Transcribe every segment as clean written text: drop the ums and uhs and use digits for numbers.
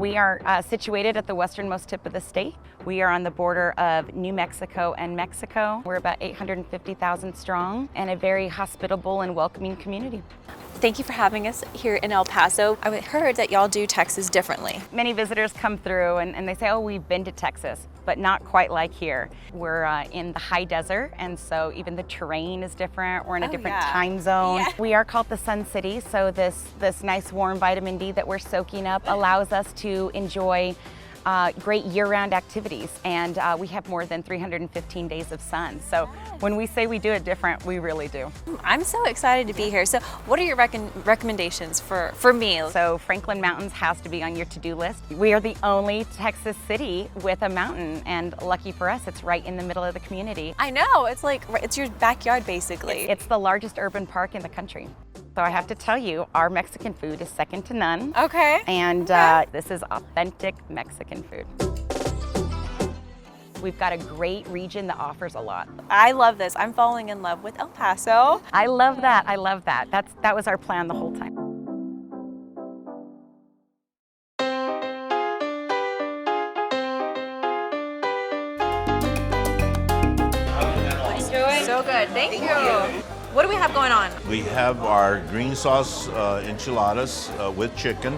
We are situated at the westernmost tip of the state. We are on the border of New Mexico and Mexico. We're about 850,000 strong and a very hospitable and welcoming community. Thank you for having us here in El Paso. I heard that y'all do Texas differently. Many visitors come through and they say, oh, we've been to Texas, but not quite like here. We're in the high desert, and so even the terrain is different. We're in a different time zone. Yeah. We are called the Sun City, so this nice warm vitamin D that we're soaking up allows us to enjoy great year-round activities, and we have more than 315 days of sun. So when we say we do it different, we really do. I'm so excited to be here. So what are your recommendations for me? So Franklin Mountains has to be on your to-do list. We are the only Texas city with a mountain, and lucky for us, it's right in the middle of the community. I know, it's like, it's your backyard basically. It's the largest urban park in the country. So I have to tell you, our Mexican food is second to none. Okay. And this is authentic Mexican food. We've got a great region that offers a lot. I love this. I'm falling in love with El Paso. I love that. I love that. That was our plan the whole time. So good. Thank you. What do we have going on? We have our green sauce enchiladas with chicken.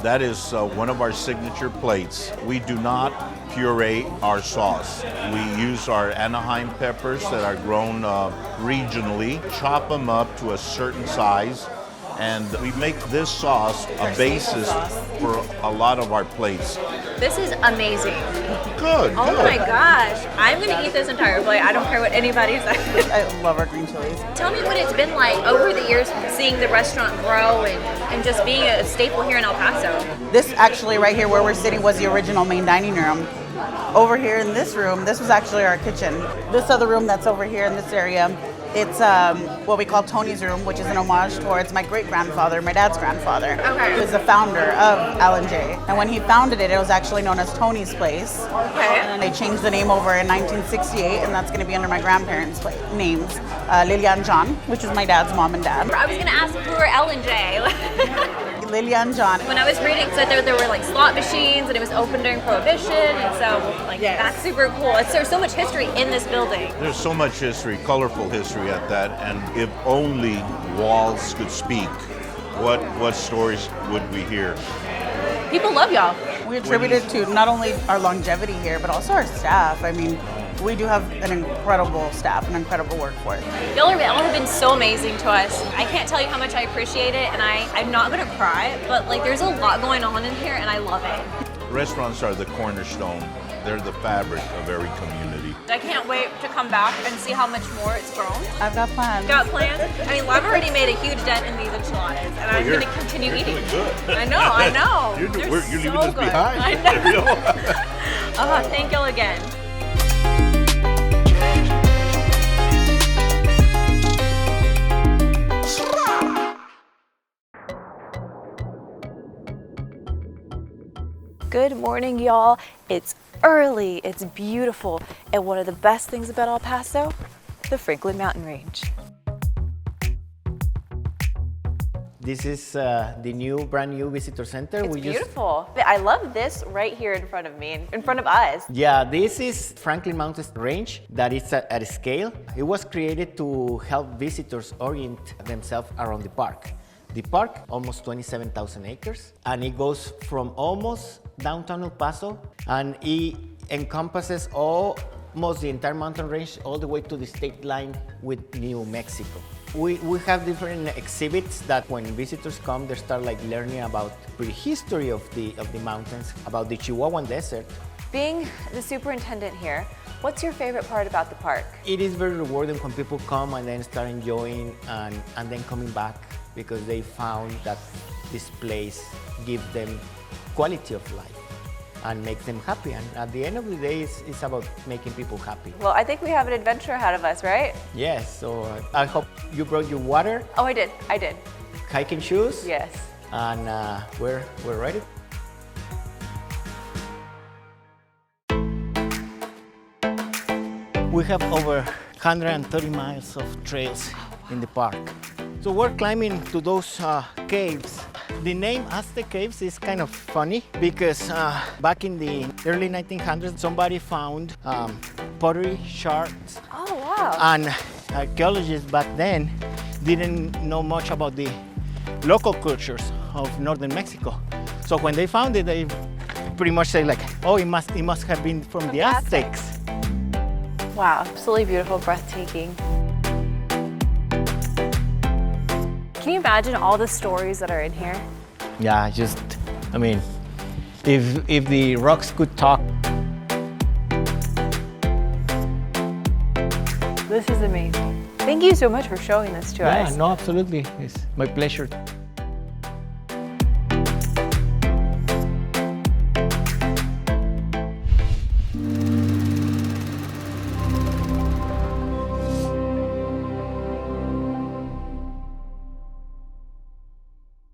That is one of our signature plates. We do not puree our sauce. We use our Anaheim peppers that are grown regionally, chop them up to a certain size, and we make this sauce a basis for a lot of our plates. This is amazing. Good. Oh my gosh. I'm going to eat this entire plate. I don't care what anybody says. I love our green chilies. Tell me what it's been like over the years seeing the restaurant grow and just being a staple here in El Paso. This actually right here where we're sitting was the original main dining room. Over here in this room, this was actually our kitchen. This other room that's over here in this area, it's what we call Tony's room, which is an homage towards my great-grandfather, my dad's grandfather. Okay. He was the founder of L&J. And when he founded it, it was actually known as Tony's Place. Okay. And they changed the name over in 1968, and that's going to be under my grandparents' names. Lily and John, which is my dad's mom and dad. I was going to ask who are L&J? Lily and John. When I was reading, so there were like slot machines, and it was open during Prohibition, and so like that's super cool. There's so much history in this building. There's so much history, colorful history at that, and if only walls could speak, what stories would we hear? People love y'all. We attribute it to not only our longevity here, but also our staff. I mean, we do have an incredible staff, an incredible workforce. Y'all have been so amazing to us. I can't tell you how much I appreciate it, and I'm not gonna cry, but like there's a lot going on in here, and I love it. Restaurants are the cornerstone. They're the fabric of every community. I can't wait to come back and see how much more it's grown. I've got plans. Got plans? I mean, I've already made a huge dent in these enchiladas, and I'm going to continue eating. Doing good. I know. You're so leaving us good. behind. I know. Thank y'all again. Good morning, y'all. It's early, it's beautiful, and one of the best things about El Paso, the Franklin Mountain Range. This is the brand new visitor center. It's beautiful. I love this right here in front of me, in front of us. Yeah, this is Franklin Mountain Range that is at a scale. It was created to help visitors orient themselves around the park. The park, almost 27,000 acres, and it goes from almost downtown El Paso, and it encompasses almost the entire mountain range all the way to the state line with New Mexico. We have different exhibits that when visitors come, they start like learning about the history of the mountains, about the Chihuahuan Desert. Being the superintendent here, what's your favorite part about the park? It is very rewarding when people come and then start enjoying and then coming back because they found that this place gives them quality of life and makes them happy. And at the end of the day, it's about making people happy. Well, I think we have an adventure ahead of us, right? Yes, so I hope you brought your water. Oh, I did. Hiking shoes. Yes. And we're ready. We have over 130 miles of trails in the park. So we're climbing to those caves The name Aztec Caves is kind of funny because back in the early 1900s, somebody found pottery shards. Oh, wow. And archaeologists back then didn't know much about the local cultures of northern Mexico. So when they found it, they pretty much say like, oh, it must have been from the Aztecs. Wow, absolutely beautiful, breathtaking. Can you imagine all the stories that are in here? Yeah, I mean, if the rocks could talk. This is amazing. Thank you so much for showing this to us. Yeah, no, absolutely. It's my pleasure.